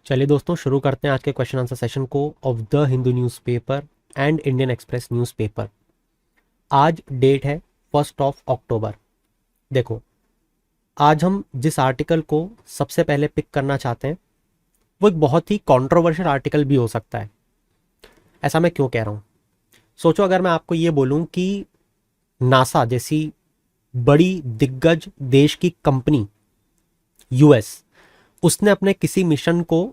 चलिए दोस्तों, शुरू करते हैं आज के क्वेश्चन आंसर सेशन को of the Hindu newspaper and Indian express newspaper. आज डेट है 1 अक्टूबर। देखो, आज हम जिस आर्टिकल को सबसे पहले पिक करना चाहते हैं वो एक बहुत ही कंट्रोवर्शियल आर्टिकल भी हो सकता है। ऐसा मैं क्यों कह रहा हूँ? सोचो, अगर मैं आपको ये बोलूँ कि नासा जैसी बड़ी दिग्गज देश की कंपनी यूएस, उसने अपने किसी मिशन को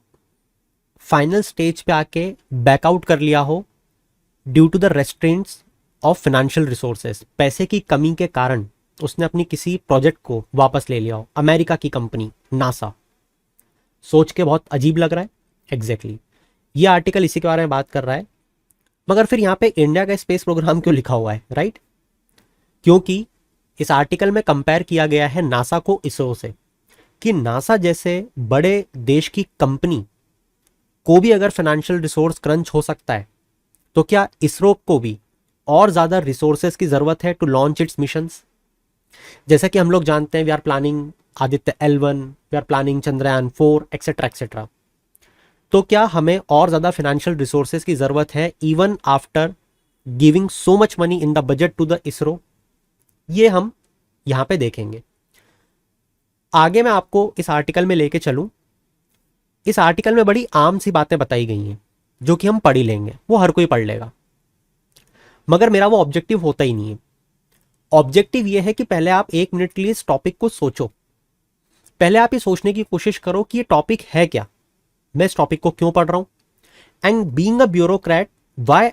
फाइनल स्टेज पे आके बैकआउट कर लिया हो due to the restraints of financial resources. पैसे की कमी के कारण उसने अपनी किसी प्रोजेक्ट को वापस ले लिया हो, अमेरिका की कंपनी नासा। सोच के बहुत अजीब लग रहा है। एग्जैक्टली ये आर्टिकल इसी के बारे में बात कर रहा है। मगर फिर यहाँ पे इंडिया का स्पेस प्रोग्राम क्यों लिखा हुआ है, राइट? क्योंकि इस आर्टिकल में कंपेयर किया गया है नासा को इसरो से, कि नासा जैसे बड़े देश की कंपनी को भी अगर फाइनेंशियल रिसोर्स क्रंच हो सकता है, तो क्या इसरो को भी और ज़्यादा रिसोर्सेज की ज़रूरत है टू लॉन्च इट्स मिशंस? जैसा कि हम लोग जानते हैं, we are planning Aditya L1, we are planning Chandrayaan 4, etcetera etcetera. तो क्या हमें और ज़्यादा फाइनेंशियल रिसोर्सेज की ज़रूरत है even after giving so much money in the budget to the ISRO? ये हम यहाँ पे देखेंगे। आगे मैं आपको इस आर्टिकल में लेके चलूँ। इस आर्टिकल में बड़ी आम सी बातें बताई गई हैं जो कि हम पढ़ ही लेंगे, वो हर कोई पढ़ लेगा। मगर मेरा वो ऑब्जेक्टिव होता ही नहीं है। ऑब्जेक्टिव ये है कि पहले आप 1 मिनट के लिए इस टॉपिक को सोचो। पहले आप ये सोचने की कोशिश करो कि ये टॉपिक है क्या, मैं इस टॉपिक को क्यों पढ़ रहा हूं, and being a bureaucrat why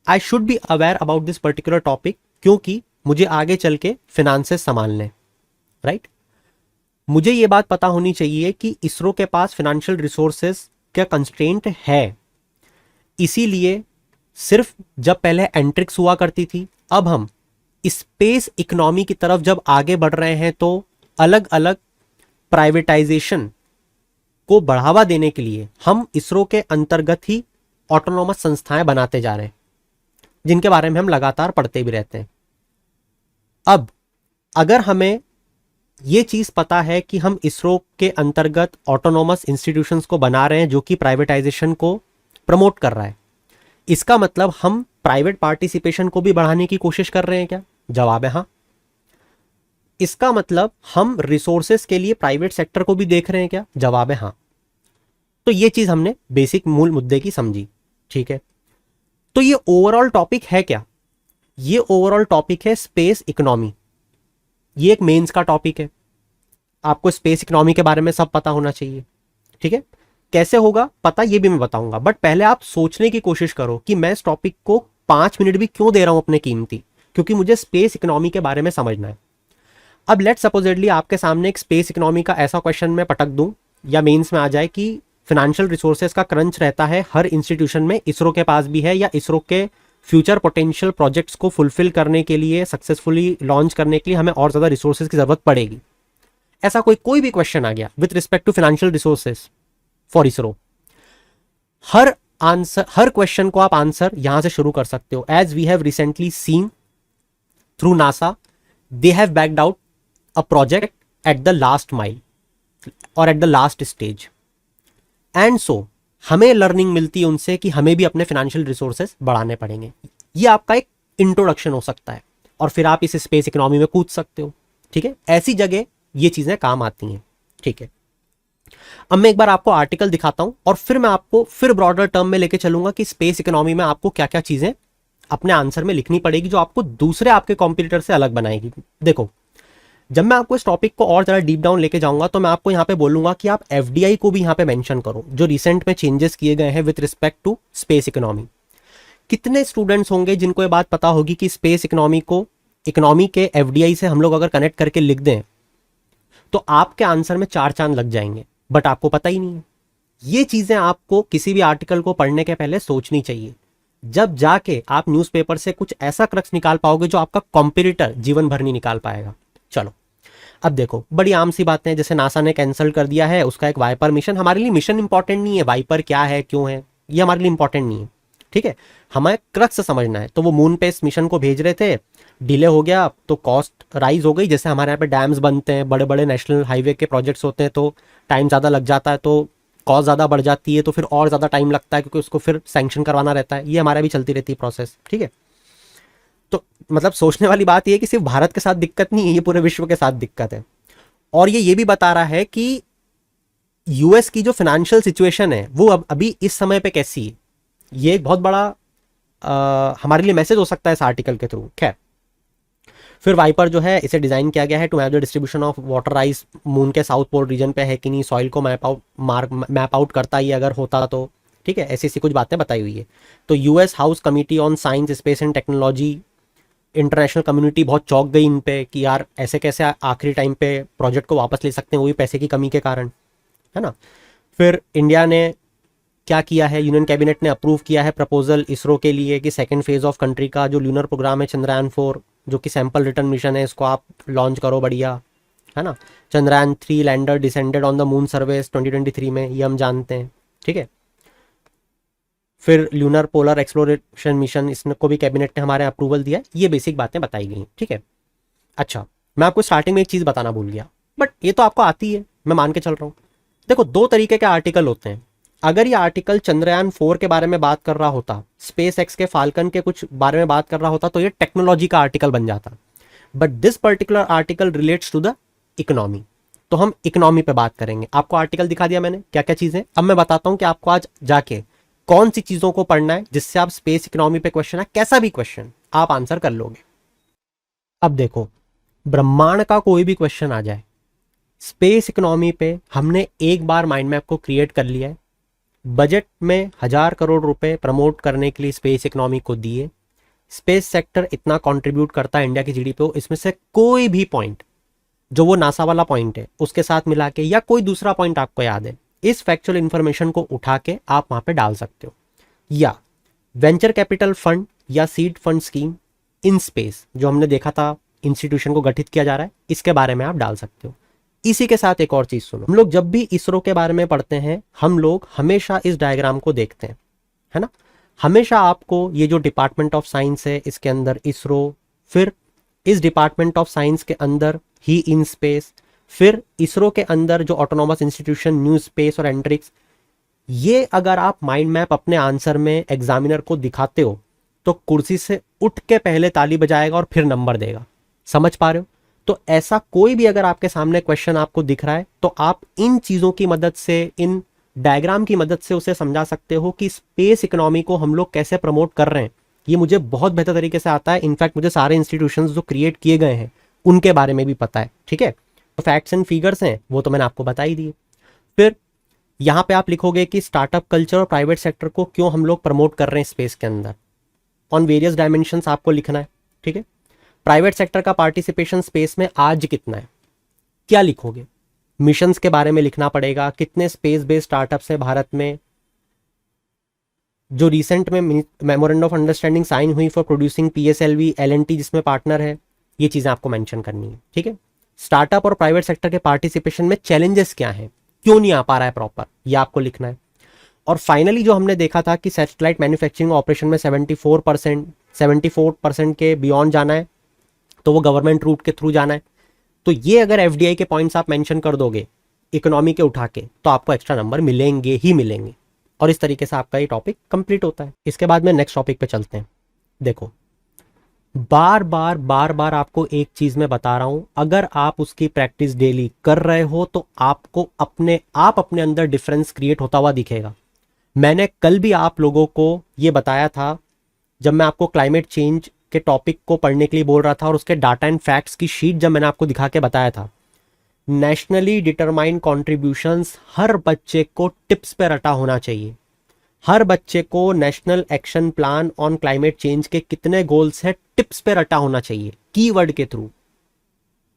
I should be aware about this particular topic, क्योंकि मुझे आगे चल के फिनेंसेस संभालने, राइट? मुझे ये बात पता होनी चाहिए कि इसरो के पास फाइनेंशियल रिसोर्सेज का कंस्ट्रेंट है। इसीलिए सिर्फ जब पहले एंट्रिक्स हुआ करती थी, अब हम स्पेस इकोनॉमी की तरफ जब आगे बढ़ रहे हैं तो अलग अलग प्राइवेटाइजेशन को बढ़ावा देने के लिए हम इसरो के अंतर्गत ही ऑटोनोमस संस्थाएं बनाते जा रहे हैं, जिनके बारे में हम लगातार पढ़ते भी रहते हैं। अब अगर हमें ये चीज पता है कि हम इसरो के अंतर्गत ऑटोनोमस इंस्टीट्यूशंस को बना रहे हैं जो कि प्राइवेटाइजेशन को प्रमोट कर रहा है, इसका मतलब हम प्राइवेट पार्टिसिपेशन को भी बढ़ाने की कोशिश कर रहे हैं क्या? जवाब है हाँ। इसका मतलब हम रिसोर्सेस के लिए प्राइवेट सेक्टर को भी देख रहे हैं क्या? जवाब है हाँ। तो ये चीज हमने बेसिक मूल मुद्दे की समझी, ठीक है? तो ये ओवरऑल टॉपिक है क्या? ये ओवरऑल टॉपिक है स्पेस इकोनॉमी। ये एक मेंस का टॉपिक है। आपको स्पेस इकोनॉमी के बारे में सब पता होना चाहिए, ठीक है? कैसे होगा पता, ये भी मैं बताऊंगा। बट पहले आप सोचने की कोशिश करो कि मैं इस टॉपिक को 5 मिनट भी क्यों दे रहा हूं अपने कीमती, क्योंकि मुझे स्पेस इकोनॉमी के बारे में समझना है। अब लेट सपोजेडली आपके सामने एक स्पेस इकोनॉमी का ऐसा क्वेश्चन मैं पटक दूं या मेंस में आ जाए कि फाइनेंशियल रिसोर्सेज का क्रंच रहता है हर इंस्टीट्यूशन में, इसरो के पास भी है, या इसरो के फ्यूचर पोटेंशियल प्रोजेक्ट्स को फुलफिल करने के लिए, सक्सेसफुली लॉन्च करने के लिए हमें और ज्यादा रिसोर्सेज की जरूरत पड़ेगी। ऐसा कोई भी क्वेश्चन आ गया with respect to financial resources for ISRO, हर क्वेश्चन को आप आंसर यहां से शुरू कर सकते हो। As we have recently seen through NASA, they have backed out a project at the last mile और at the last stage, and so हमें लर्निंग मिलती है उनसे कि हमें भी अपने फाइनेंशियल रिसोर्सेज बढ़ाने पड़ेंगे। ये आपका एक इंट्रोडक्शन हो सकता है और फिर आप इस स्पेस इकोनॉमी में कूद सकते हो, ठीक है? ऐसी जगह ये चीजें काम आती हैं, ठीक है? अब मैं एक बार आपको आर्टिकल दिखाता हूं और फिर मैं आपको फिर ब्रॉडर टर्म में लेके चलूंगा कि स्पेस इकोनॉमी में आपको क्या क्या चीजें अपने आंसर में लिखनी पड़ेगी जो आपको दूसरे आपके कॉम्पिटिटर से अलग बनाएगी। देखो, जब मैं आपको इस टॉपिक को और ज़्यादा डीप डाउन लेके जाऊंगा तो मैं आपको यहाँ पे बोलूंगा कि आप एफडीआई को भी यहाँ पे मेंशन करो, जो रिसेंट में चेंजेस किए गए हैं with respect to space economy. कितने स्टूडेंट्स होंगे जिनको ये बात पता होगी कि स्पेस इकोनॉमी को इकोनॉमी के एफडीआई से हम लोग अगर कनेक्ट करके लिख दें तो आपके आंसर में 4 चांद लग जाएंगे, बट आपको पता ही नहीं है। ये चीज़ें आपको किसी भी आर्टिकल को पढ़ने के पहले सोचनी चाहिए, जब जाके आप न्यूज़पेपर से कुछ ऐसा क्रक्स निकाल पाओगे जो आपका कॉम्पिटिटर जीवन भर नहीं निकाल पाएगा। चलो, अब देखो, बड़ी आम सी बातें हैं, जैसे नासा ने कैंसिल कर दिया है उसका एक वाइपर मिशन। हमारे लिए मिशन इंपॉर्टेंट नहीं है, वाइपर क्या है, क्यों है, ये हमारे लिए इंपॉर्टेंट नहीं है, ठीक है? हमें क्रक्स समझना है। तो वो मून पे इस मिशन को भेज रहे थे, डिले हो गया तो कॉस्ट राइज हो गई। जैसे हमारे यहाँ पे डैम्स बनते हैं, बड़े बड़े नेशनल हाईवे के प्रोजेक्ट्स होते हैं तो टाइम ज़्यादा लग जाता है, तो कॉस्ट ज़्यादा बढ़ जाती है तो फिर और ज़्यादा टाइम लगता है, क्योंकि उसको फिर सैंक्शन करवाना रहता है। ये हमारा भी चलती रहती है प्रोसेस, ठीक है। तो मतलब सोचने वाली बात ये है कि सिर्फ भारत के साथ दिक्कत नहीं है, ये पूरे विश्व के साथ दिक्कत है। और ये भी बता रहा है कि यूएस की जो फाइनेंशियल सिचुएशन है वो अब अभी इस समय पे कैसी है। ये एक बहुत बड़ा हमारे लिए मैसेज हो सकता है इस आर्टिकल के थ्रू। खैर, फिर वाइपर जो है इसे डिजाइन किया गया है to map the distribution of water ice moon के साउथ पोल रीजन पे है कि नहीं, सॉइल को मैप आउट करता ही अगर होता तो, ठीक है। ऐसी ऐसी कुछ बातें बताई हुई है। तो US house committee on science space and technology, international community बहुत चौंक गई इन पे कि यार ऐसे कैसे आखिरी टाइम पे प्रोजेक्ट को वापस ले सकते हैं, वो भी पैसे की कमी के कारण, है ना। फिर इंडिया ने क्या किया है, यूनियन कैबिनेट ने अप्रूव किया है प्रपोजल इसरो के लिए कि सेकंड फेज ऑफ कंट्री का जो ल्यूनर प्रोग्राम है चंद्रयान 4, जो कि सैंपल रिटर्न मिशन है, इसको आप लॉन्च करो, बढ़िया, है ना। Chandrayaan 3 lander descended on the moon service 2023 में, ये हम जानते हैं, ठीक है। फिर ल्यूनर पोलर एक्सप्लोरेशन मिशन, इसको भी कैबिनेट ने हमारे अप्रूवल दिया। ये बेसिक बातें बताई गई, ठीक है। अच्छा, मैं आपको स्टार्टिंग में एक चीज़ बताना भूल गया, बट ये तो आपको आती है, मैं मान के चल रहा हूँ। देखो, दो तरीके के आर्टिकल होते हैं। अगर ये आर्टिकल चंद्रयान 4 के बारे में बात कर रहा होता, स्पेस एक्स के फाल्कन के कुछ बारे में बात कर रहा होता, तो ये टेक्नोलॉजी का आर्टिकल बन जाता। But this particular article relates to the economy, तो हम इकोनॉमी पे बात करेंगे। आपको आर्टिकल दिखा दिया मैंने, क्या क्या चीज़ें। अब मैं बताता हूँ कि आपको आज जाके कौन सी चीज़ों को पढ़ना है जिससे आप स्पेस इकोनॉमी पे क्वेश्चन है, कैसा भी क्वेश्चन आप आंसर कर लोगे। अब देखो, ब्रह्मांड का कोई भी क्वेश्चन आ जाए, स्पेस इकोनॉमी पे हमने एक बार माइंड मैप को क्रिएट कर लिया है। बजट में 1,000 करोड़ रुपए प्रमोट करने के लिए स्पेस इकोनॉमी को दिए। स्पेस सेक्टर इतना कंट्रीब्यूट करता है इंडिया की जीडीपी को, इसमें से कोई भी पॉइंट जो वो नासा वाला पॉइंट है उसके साथ मिला के, या कोई दूसरा पॉइंट आपको याद है, इस फैक्चुअल इंफॉर्मेशन को उठा के आप वहां पे डाल सकते हो। या वेंचर कैपिटल फंड या seed fund scheme in space, जो हमने देखा था इंस्टीट्यूशन को गठित किया जा रहा है, इसके बारे में आप डाल सकते हो। इसी के साथ एक और चीज सुनो, हम लोग जब भी इसरो के बारे में पढ़ते हैं, हम लोग हमेशा इस डायग्राम को देखते हैं, है ना। हमेशा आपको ये जो डिपार्टमेंट ऑफ साइंस है इसके अंदर इसरो, फिर इस डिपार्टमेंट ऑफ साइंस के अंदर ही इन स्पेस, फिर इसरो के अंदर जो ऑटोनॉमस इंस्टीट्यूशन न्यू स्पेस और एंट्रिक्स, ये अगर आप माइंड मैप अपने आंसर में एग्जामिनर को दिखाते हो तो कुर्सी से उठ के पहले ताली बजाएगा और फिर नंबर देगा। समझ पा रहे हो। तो ऐसा कोई भी अगर आपके सामने क्वेश्चन आपको दिख रहा है तो आप इन चीजों की मदद से, इन डायग्राम की मदद से उसे समझा सकते हो कि स्पेस इकोनॉमी को हम लोग कैसे प्रमोट कर रहे हैं। ये मुझे बहुत बेहतर तरीके से आता है। इनफैक्ट मुझे सारे इंस्टीट्यूशंस जो क्रिएट किए गए हैं उनके बारे में भी पता है, ठीक है। तो फैक्ट्स एंड फिगर्स हैं वो तो मैंने आपको बता ही दिए। फिर यहाँ पे आप लिखोगे कि स्टार्टअप कल्चर और प्राइवेट सेक्टर को क्यों हम लोग प्रमोट कर रहे हैं स्पेस के अंदर, ऑन वेरियस डायमेंशंस आपको लिखना है, ठीक है। प्राइवेट सेक्टर का पार्टिसिपेशन स्पेस में आज कितना है, क्या लिखोगे। मिशंस के बारे में लिखना पड़ेगा, कितने स्पेस बेस्ड स्टार्टअप्स हैं भारत में, जो रिसेंट में मेमोरेंडम ऑफ अंडरस्टैंडिंग साइन हुई फॉर प्रोड्यूसिंग पीएसएलवी एलएनटी जिसमें पार्टनर है, ये चीजें आपको मेंशन करनी है, ठीक है। स्टार्टअप और प्राइवेट सेक्टर के पार्टिसिपेशन में चैलेंजेस क्या हैं, क्यों नहीं आ पा रहा है प्रॉपर, ये आपको लिखना है। और फाइनली जो हमने देखा था कि सैटेलाइट मैन्युफैक्चरिंग ऑपरेशन में 74% के बियॉन्ड जाना है, तो वो गवर्नमेंट रूट के थ्रू जाना है। तो ये अगर एफडीआई के पॉइंट्स आप मेंशन कर दोगे इकोनॉमी के उठा के, तो आपको एक्स्ट्रा नंबर मिलेंगे ही मिलेंगे। और इस तरीके से आपका ये टॉपिक कंप्लीट होता है। इसके बाद में नेक्स्ट टॉपिक पे चलते हैं। देखो, बार बार आपको एक चीज मैं बता रहा हूं, अगर आप उसकी प्रैक्टिस डेली कर रहे हो तो आपको अपने अंदर डिफरेंस क्रिएट होता हुआ दिखेगा। मैंने कल भी आप लोगों को ये बताया था जब मैं आपको क्लाइमेट चेंज के टॉपिक को पढ़ने के लिए बोल रहा था, और उसके डाटा एंड फैक्ट्स की शीट जब मैंने आपको दिखा के बताया था, नेशनली डिटरमाइंड कॉन्ट्रीब्यूशंस हर बच्चे को टिप्स पे रटा होना चाहिए। हर बच्चे को national action plan on climate change के कितने गोल्स है टिप्स पे रटा होना चाहिए, कीवर्ड के थ्रू,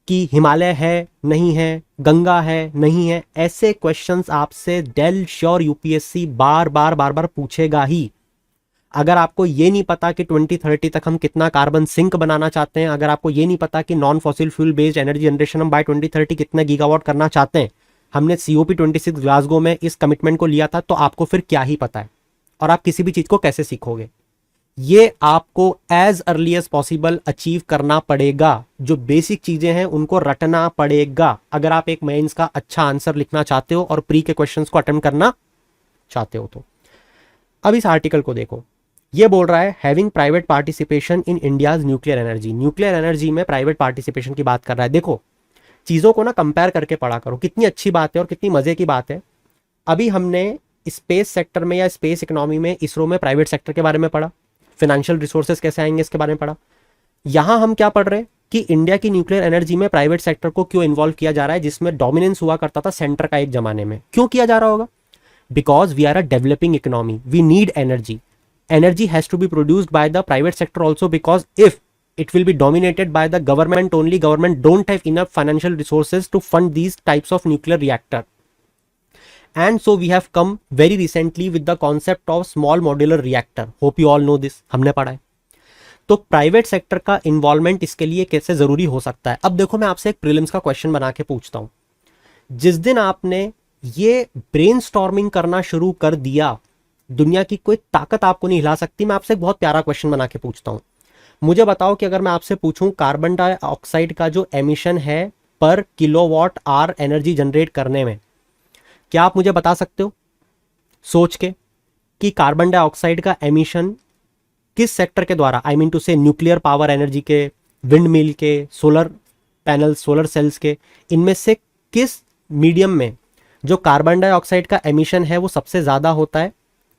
कि हिमालय है नहीं है, गंगा है नहीं है। ऐसे क्वेश्चंस आपसे डेल श्योर यूपीएससी बार बार पूछेगा ही। अगर आपको ये नहीं पता कि 2030 तक हम कितना कार्बन सिंक बनाना चाहते हैं, अगर आपको ये नहीं पता कि non fossil fuel based energy generation हम बाय 2030 कितने गीगावाट करना चाहते हैं, हमने COP26 ग्लासगो में इस कमिटमेंट को लिया था, तो आपको फिर क्या ही पता है और आप किसी भी चीज को कैसे सीखोगे। ये आपको as early as possible achieve करना पड़ेगा। जो बेसिक चीजें हैं उनको रटना पड़ेगा अगर आप एक मेंस का अच्छा आंसर लिखना चाहते हो और प्री के क्वेश्चंस को अटेम्प्ट करना चाहते हो। तो अब इस आर्टिकल को देखो, ये बोल रहा है having private participation in India's nuclear energy. Nuclear energy में प्राइवेट पार्टिसिपेशन की बात कर रहा है। देखो चीजों को ना कंपेयर करके पढ़ा करो, कितनी अच्छी बात है और कितनी मजे की बात है। अभी हमने स्पेस सेक्टर में या स्पेस इकोनॉमी में इसरो में प्राइवेट सेक्टर के बारे में पढ़ा, फाइनेंशियल रिसोर्सेज कैसे आएंगे इसके बारे में पढ़ा। यहां हम क्या पढ़ रहे हैं कि इंडिया की न्यूक्लियर एनर्जी में प्राइवेट सेक्टर को क्यों इन्वॉल्व किया जा रहा है, जिसमें डोमिनेंस हुआ करता था सेंटर का एक जमाने में। क्यों किया जा रहा होगा? Because we are a developing economy, we need energy. Energy has to be produced by the private sector also, because if it will be dominated by the government only, government don't have enough financial resources to fund these types of nuclear reactor. And so we have come very recently with the concept of small modular reactor. Hope you all know this, हमने पढ़ा है। तो private sector का involvement इसके लिए कैसे जरूरी हो सकता है। अब देखो मैं आपसे एक प्रीलिम्स का क्वेश्चन बना के पूछता हूं। जिस दिन आपने ये ब्रेनस्टॉर्मिंग करना शुरू कर दिया, दुनिया की कोई ताकत आपको नहीं हिला सकती। मैं आपसे एक बहुत प्यारा क्वेश्चन बना के पूछता हूं। मुझे बताओ कि अगर मैं आपसे पूछूं कार्बन डाइऑक्साइड का जो एमिशन है पर किलोवाट आवर एनर्जी जनरेट करने में, क्या आप मुझे बता सकते हो सोच के कि कार्बन डाइऑक्साइड का एमिशन किस सेक्टर के द्वारा, आई मीन टू से न्यूक्लियर पावर एनर्जी के, विंड मिल के, सोलर पैनल, सोलर सेल्स के, इनमें से किस मीडियम में जो कार्बन डाइऑक्साइड का एमिशन है वो सबसे ज्यादा होता है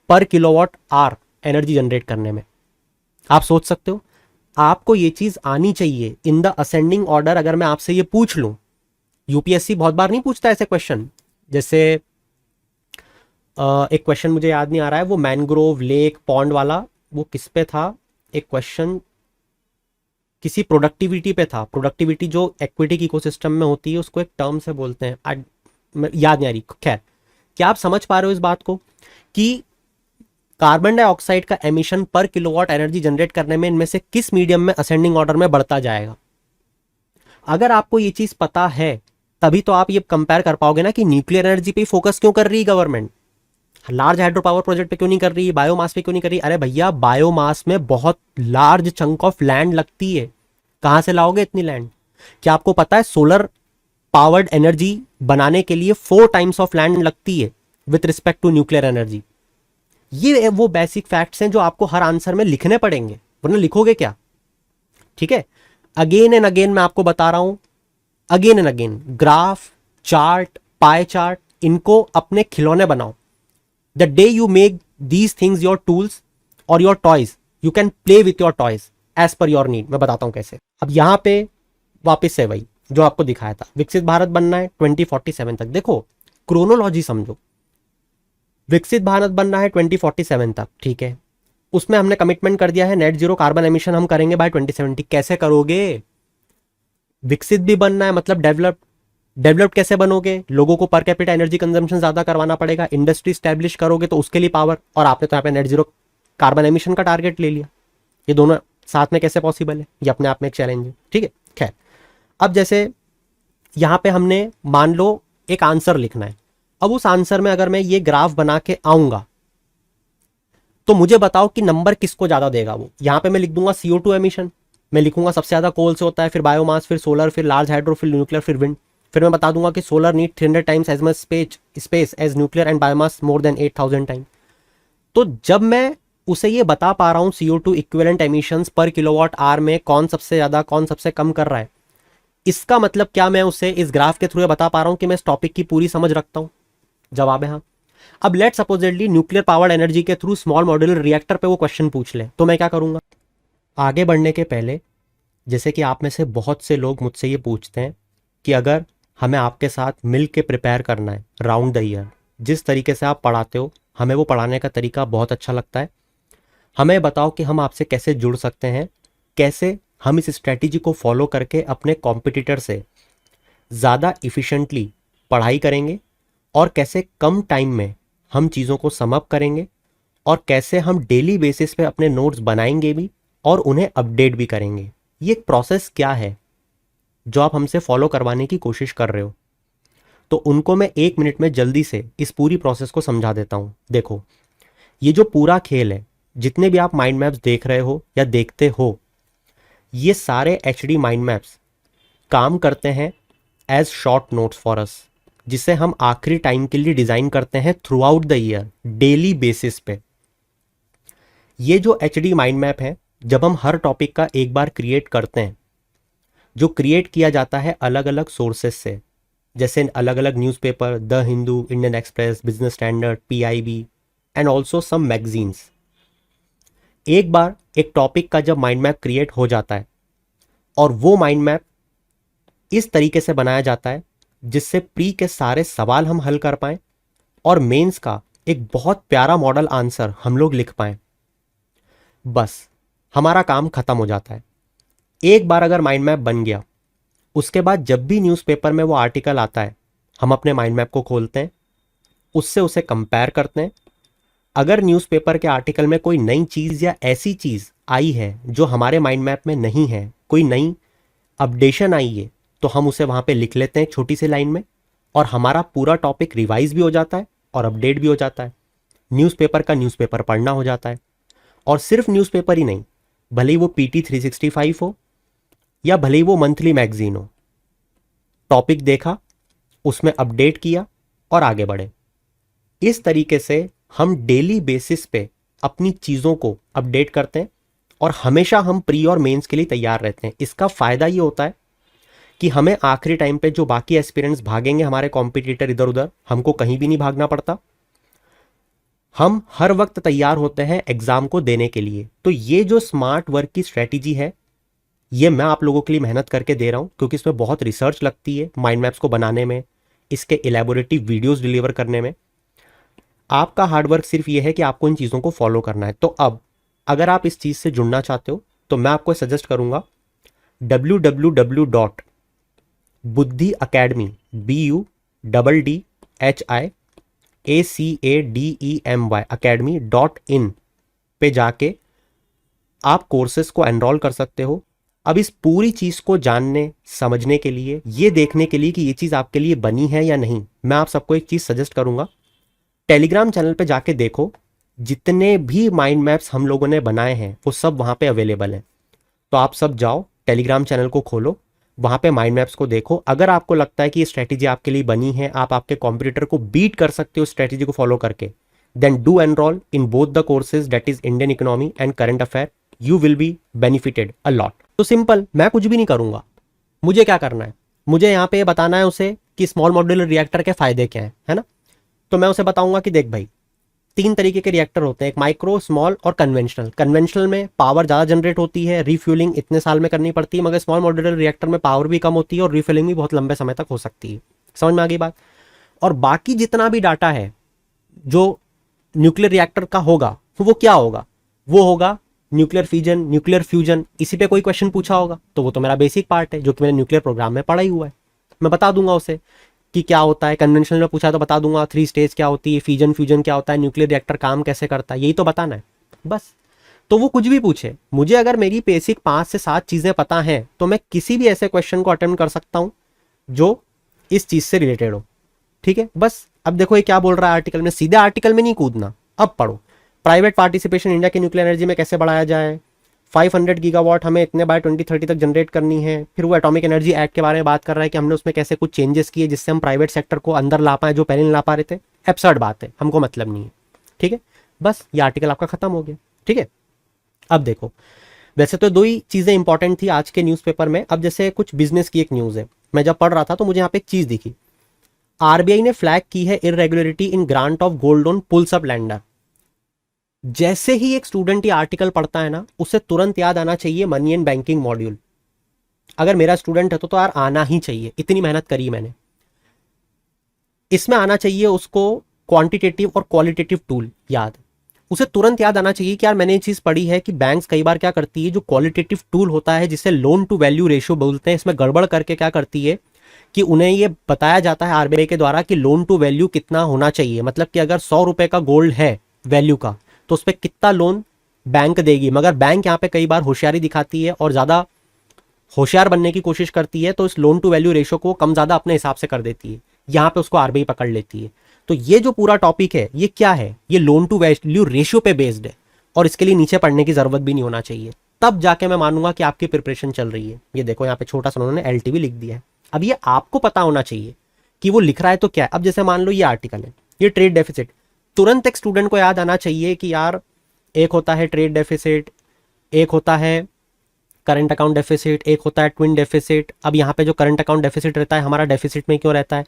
पर किलोवाट आवर एनर्जी जनरेट करने में? आप सोच सकते हो। आपको ये चीज आनी चाहिए इन द असेंडिंग ऑर्डर। अगर मैं आपसे ये पूछ लूं, यूपीएससी बहुत बार नहीं पूछता ऐसे क्वेश्चन, जैसे एक क्वेश्चन मुझे याद नहीं आ रहा है, वो मैनग्रोव लेक पॉन्ड वाला, वो किस पे था, एक क्वेश्चन किसी प्रोडक्टिविटी पे था। प्रोडक्टिविटी जो इक्विटी इकोसिस्टम में होती है उसको एक टर्म से बोलते हैं, याद नहीं आ रही। खैर, क्या आप समझ पा रहे हो इस बात को कि कार्बन डाइऑक्साइड का एमिशन पर किलोवाट एनर्जी जनरेट करने में इनमें से किस मीडियम में असेंडिंग ऑर्डर में बढ़ता जाएगा? अगर आपको ये चीज पता है तभी तो आप ये कंपेयर कर पाओगे ना कि न्यूक्लियर एनर्जी पे फोकस क्यों कर रही है government, large hydro power project पे क्यों नहीं कर रही है, बायोमास पे क्यों नहीं कर रही। अरे भैया, बायोमास में बहुत लार्ज चंक ऑफ लैंड लगती है। कहां से लाओगे इतनी लैंड? क्या आपको पता है सोलर पावर्ड एनर्जी बनाने के लिए 4 टाइम्स ऑफ लैंड लगती है with respect to nuclear energy? ये वो बेसिक फैक्ट्स हैं जो आपको हर आंसर में लिखने पड़ेंगे, वरना लिखोगे क्या? ठीक है, अगेन एंड अगेन मैं आपको बता रहा हूं, again and again, graph, chart, pie chart, इनको अपने खिलौने बनाओ। The day you make these things your tools और your toys, you can play with your toys as per your need. मैं बताता हूं कैसे। अब यहां पे वापस से वही जो आपको दिखाया था, विकसित भारत बनना है 2047 तक। देखो क्रोनोलॉजी समझो, विकसित भारत बनना है 2047 तक, ठीक है। उसमें हमने कमिटमेंट कर दिया है नेट जीरो कार्बन एमिशन हम करेंगे बाय 2070। कैसे करोगे? विकसित भी बनना है मतलब डेवलप्ड कैसे बनोगे? लोगों को पर कैपिटा एनर्जी कंजम्पशन ज्यादा करवाना पड़ेगा, इंडस्ट्री स्टैब्लिश करोगे तो उसके लिए पावर, और आपने तो यहाँ पे नेट जीरो कार्बन एमिशन का टारगेट ले लिया। ये दोनों साथ में कैसे पॉसिबल है? ये अपने आप में एक चैलेंज है, ठीक है। खैर, अब जैसे यहां पे हमने मान लो एक आंसर लिखना है। अब उस आंसर में अगर मैं ये ग्राफ बना के आऊंगा तो मुझे बताओ कि नंबर किसको ज्यादा देगा। वो यहां पे मैं लिख दूंगा CO2 एमिशन, मैं लिखूंगा सबसे ज्यादा कोल से होता है, फिर बायोमास, फिर सोलर, फिर लार्ज हाइड्रो, फिर न्यूक्लियर, फिर विंड। फिर मैं बता दूंगा कि solar need 300 times as much space as nuclear and biomass more than 8000 time. तो जब मैं उसे ये बता पा रहा हूं CO2 इक्विवेलेंट एमिशंस पर किलोवाट आवर में कौन सबसे ज्यादा कौन सबसे कम कर रहा है, इसका मतलब क्या मैं उसे इस ग्राफ के थ्रू बता पा रहा हूं कि मैं इस टॉपिक की पूरी समझ रखता हूं? जवाब है हाँ। अब लेट सपोजेटली न्यूक्लियर पावर्ड एनर्जी के थ्रू स्मॉल मॉड्यूलर रिएक्टर पे वो क्वेश्चन पूछ ले, तो मैं क्या करूंगा? आगे बढ़ने के पहले, जैसे कि आप में से बहुत से लोग मुझसे ये पूछते हैं कि अगर हमें आपके साथ मिल के प्रिपेयर करना है राउंड द ईयर, जिस तरीके से आप पढ़ाते हो हमें वो पढ़ाने का तरीका बहुत अच्छा लगता है, हमें बताओ कि हम आपसे कैसे जुड़ सकते हैं, कैसे हम इस स्ट्रैटेजी को फॉलो करके अपने कॉम्पिटिटर से ज़्यादा इफिशिएंटली पढ़ाई करेंगे, और कैसे कम टाइम में हम चीज़ों को सम अप करेंगे, और कैसे हम डेली बेसिस पे अपने नोट्स बनाएंगे भी और उन्हें अपडेट भी करेंगे। ये एक प्रोसेस क्या है जो आप हमसे फॉलो करवाने की कोशिश कर रहे हो, तो उनको मैं 1 मिनट में जल्दी से इस पूरी प्रोसेस को समझा देता हूँ। देखो, ये जो पूरा खेल है जितने भी आप माइंड मैप्स देख रहे हो या देखते हो, ये सारे एचडी माइंड मैप्स काम करते हैं as short notes for us, जिसे हम आखिरी टाइम के लिए डिजाइन करते हैं throughout the year, daily basis पे। ये जो एचडी माइंड मैप है, जब हम हर टॉपिक का एक बार क्रिएट करते हैं, जो क्रिएट किया जाता है अलग अलग सोर्सेस से, जैसे अलग अलग newspaper, the Hindu, Indian Express, Business Standard, PIB and also some magazines. एक बार एक टॉपिक का जब माइंड मैप क्रिएट हो जाता है और वो माइंड मैप इस तरीके से बनाया जाता है जिससे प्री के सारे सवाल हम हल कर पाएं और मेंस का एक बहुत प्यारा मॉडल आंसर हम लोग लिख पाएं, बस हमारा काम खत्म हो जाता है। एक बार अगर माइंड मैप बन गया, उसके बाद जब भी न्यूज़पेपर में वो आर्टिकल आता है, हम अपने माइंड मैप को खोलते हैं, उससे उसे कंपेयर करते हैं। अगर न्यूज़पेपर के आर्टिकल में कोई नई चीज़ या ऐसी चीज़ आई है जो हमारे माइंड मैप में नहीं है, कोई नई अपडेशन आई है, तो हम उसे वहाँ पे लिख लेते हैं छोटी सी लाइन में, और हमारा पूरा टॉपिक रिवाइज भी हो जाता है और अपडेट भी हो जाता है। न्यूज़पेपर का न्यूज़पेपर पढ़ना हो जाता है। और सिर्फ न्यूज़पेपर ही नहीं, भले ही वो PT 365 हो या भले ही वो मंथली मैगजीन हो, टॉपिक देखा, उसमें अपडेट किया और आगे बढ़े। इस तरीके से हम डेली बेसिस पे अपनी चीज़ों को अपडेट करते हैं और हमेशा हम प्री और मेंस के लिए तैयार रहते हैं। इसका फ़ायदा ये होता है कि हमें आखिरी टाइम पे जो बाकी एस्पिरेंट्स भागेंगे, हमारे कॉम्पिटिटर इधर उधर, हमको कहीं भी नहीं भागना पड़ता। हम हर वक्त तैयार होते हैं एग्जाम को देने के लिए। तो ये जो स्मार्ट वर्क की स्ट्रेटेजी है, ये मैं आप लोगों के लिए मेहनत करके दे रहा हूँ, क्योंकि इसमें बहुत रिसर्च लगती है माइंड मैप्स को बनाने में, इसके इलेबोरेटिव वीडियोस डिलीवर करने में। आपका हार्डवर्क सिर्फ ये है कि आपको इन चीज़ों को फॉलो करना है। तो अब अगर आप इस चीज़ से जुड़ना चाहते हो तो मैं आपको सजेस्ट करूँगा www.buddhi-academy BUDDHIACADEMY पे जाके आप कोर्सेज को एनरोल कर सकते हो। अब इस पूरी चीज़ को जानने समझने के लिए, ये देखने के लिए कि ये चीज़ आपके लिए बनी है या नहीं, मैं आप सबको एक चीज़ सजेस्ट करूँगा, टेलीग्राम चैनल पे जाके देखो, जितने भी माइंड मैप्स हम लोगों ने बनाए हैं वो सब वहाँ पे अवेलेबल हैं। तो आप सब जाओ, टेलीग्राम चैनल को खोलो, वहाँ पे माइंड मैप्स को देखो। अगर आपको लगता है कि ये स्ट्रेटेजी आपके लिए बनी है, आप आपके कॉम्पिटिटर को बीट कर सकते हो स्ट्रेटेजी को फॉलो करके, then do enrol in both the courses, that is Indian economy and current affair. You will be benefited a lot. तो सिंपल, मैं कुछ भी नहीं करूँगा। मुझे क्या करना है, मुझे यहाँ पे बताना है उसे कि स्मॉल मॉड्यूलर रिएक्टर के फायदे क्या हैं, है ना। तो मैं उसे बताऊंगा कि देख भाई, 3 तरीके के रिएक्टर होते हैं, एक माइक्रो, स्मॉल और कन्वेंशनल। कन्वेंशनल में पावर ज़्यादा जनरेट होती है, रिफ्यूलिंग इतने साल में करनी पड़ती है, मगर स्मॉल मॉड्यूलर रिएक्टर में पावर भी कम होती है और रिफ्यूलिंग भी बहुत लंबे समय तक हो सकती है। समझ में आ गई बात। और बाकी जितना भी डाटा है जो न्यूक्लियर रिएक्टर का होगा, वो क्या होगा, वो होगा न्यूक्लियर फिजन, न्यूक्लियर फ्यूजन। इसी पे कोई क्वेश्चन पूछा होगा तो वो तो मेरा बेसिक पार्ट है, जो कि मैंने न्यूक्लियर प्रोग्राम में पढ़ा ही हुआ है। मैं बता दूंगा उसे कि क्या होता है। कन्वेंशनल में पूछा तो बता दूंगा 3 स्टेज क्या होती है, फिजन फ्यूजन क्या होता है, न्यूक्लियर रिएक्टर काम कैसे करता है, यही तो बताना है बस। तो वो कुछ भी पूछे, मुझे अगर मेरी बेसिक 5 से 7 चीज़ें पता हैं तो मैं किसी भी ऐसे क्वेश्चन को अटेम्प्ट कर सकता हूँ जो इस चीज़ से रिलेटेड हो। ठीक है, बस अब देखो ये क्या बोल रहा है आर्टिकल में, सीधे आर्टिकल में नहीं कूदना, अब पढ़ो। प्राइवेट पार्टिसिपेशन इंडिया की न्यूक्लियर एनर्जी में कैसे बढ़ाया जाए, 500 गीगावाट हमें इतने बाय 2030 तक जनरेट करनी है। फिर वो एटॉमिक एनर्जी एक्ट के बारे में बात कर रहा है कि हमने उसमें कैसे कुछ चेंजेस किए जिससे हम प्राइवेट सेक्टर को अंदर ला पाए जो पहले नहीं ला पा रहे थे। एब्सर्ड बात है, हमको मतलब नहीं है। ठीक है, बस ये आर्टिकल आपका खत्म हो गया। ठीक है, अब देखो, वैसे तो 2 ही चीज़ें इंपॉर्टेंट थी आज के न्यूज़पेपर में। अब जैसे कुछ बिजनेस की एक न्यूज़ है, मैं जब पढ़ रहा था तो मुझे यहाँ पे एक चीज़ दिखी, आरबीआई ने फ्लैग की है irregularity in grant of gold loan pulls up lender. जैसे ही एक स्टूडेंट ये आर्टिकल पढ़ता है ना, उसे तुरंत याद आना चाहिए मनी एंड बैंकिंग मॉड्यूल। अगर मेरा स्टूडेंट है तो यार आना ही चाहिए, इतनी मेहनत करी मैंने। इसमें आना चाहिए उसको क्वांटिटेटिव और क्वालिटेटिव टूल याद, उसे तुरंत याद आना चाहिए कि यार मैंने ये चीज़ पढ़ी है कि बैंक्स कई बार क्या करती है, जो क्वालिटेटिव टूल होता है जिसे लोन टू वैल्यू रेशियो बोलते हैं, इसमें गड़बड़ करके क्या करती है कि उन्हें ये बताया जाता है आरबीआई के द्वारा कि लोन टू वैल्यू कितना होना चाहिए। मतलब कि अगर 100 रुपए का गोल्ड है वैल्यू का, तो उस पर कितना लोन बैंक देगी। मगर बैंक यहाँ पे कई बार होशियारी दिखाती है और ज़्यादा होशियार बनने की कोशिश करती है, तो इस लोन टू वैल्यू रेशो को कम ज़्यादा अपने हिसाब से कर देती है। यहाँ पे उसको आरबीआई पकड़ लेती है। तो ये जो पूरा टॉपिक है ये क्या है, ये लोन टू वैल्यू रेशियो पे बेस्ड है। और इसके लिए नीचे पढ़ने की ज़रूरत भी नहीं होना चाहिए, तब जाके मैं मानूंगा कि आपकी प्रिपरेशन चल रही है। ये देखो यहाँ पे छोटा सा उन्होंने LTV लिख दिया है। अब ये आपको पता होना चाहिए कि वो लिख रहा है तो क्या है। अब जैसे मान लो ये आर्टिकल है, ये ट्रेड डेफिसिट, तुरंत एक स्टूडेंट को याद आना चाहिए कि यार एक होता है ट्रेड डेफिसिट, एक होता है करंट अकाउंट डेफिसिट, एक होता है ट्विन डेफिसिट। अब यहाँ पे जो करंट अकाउंट डेफिसिट रहता है हमारा डेफिसिट में क्यों रहता है,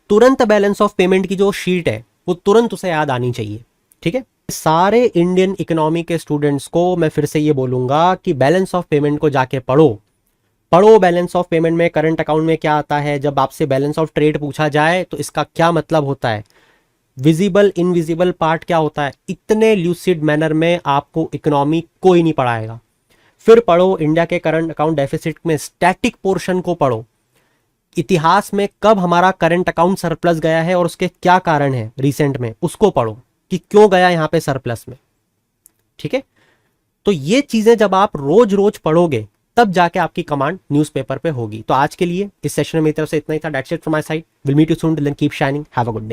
तुरंत बैलेंस ऑफ पेमेंट की जो शीट है वो तुरंत उसे याद आनी चाहिए। ठीक है, सारे इंडियन इकोनॉमी के स्टूडेंट्स को मैं फिर से ये बोलूंगा कि बैलेंस ऑफ पेमेंट को जाके पढ़ो। पढ़ो बैलेंस ऑफ पेमेंट में करंट अकाउंट में क्या आता है, जब आपसे बैलेंस ऑफ ट्रेड पूछा जाए तो इसका क्या मतलब होता है, विजिबल इनविजिबल पार्ट क्या होता है। इतने ल्यूसिड मैनर में आपको इकोनॉमी कोई नहीं पढ़ाएगा। फिर पढ़ो इंडिया के करंट अकाउंट डेफिसिट में स्टैटिक पोर्शन को पढ़ो, इतिहास में कब हमारा करंट अकाउंट सरप्लस गया है और उसके क्या कारण है रिसेंट में, उसको पढ़ो कि क्यों गया यहां पे सरप्लस में। ठीक है, तो ये चीजें जब आप रोज रोज पढ़ोगे तब जाके आपकी कमांड न्यूज़पेपर पे होगी। तो आज के लिए इस सेशन में मेरी तरफ से इतना ही था। That's it from my side, will meet you soon, till then keep shining, have a good day.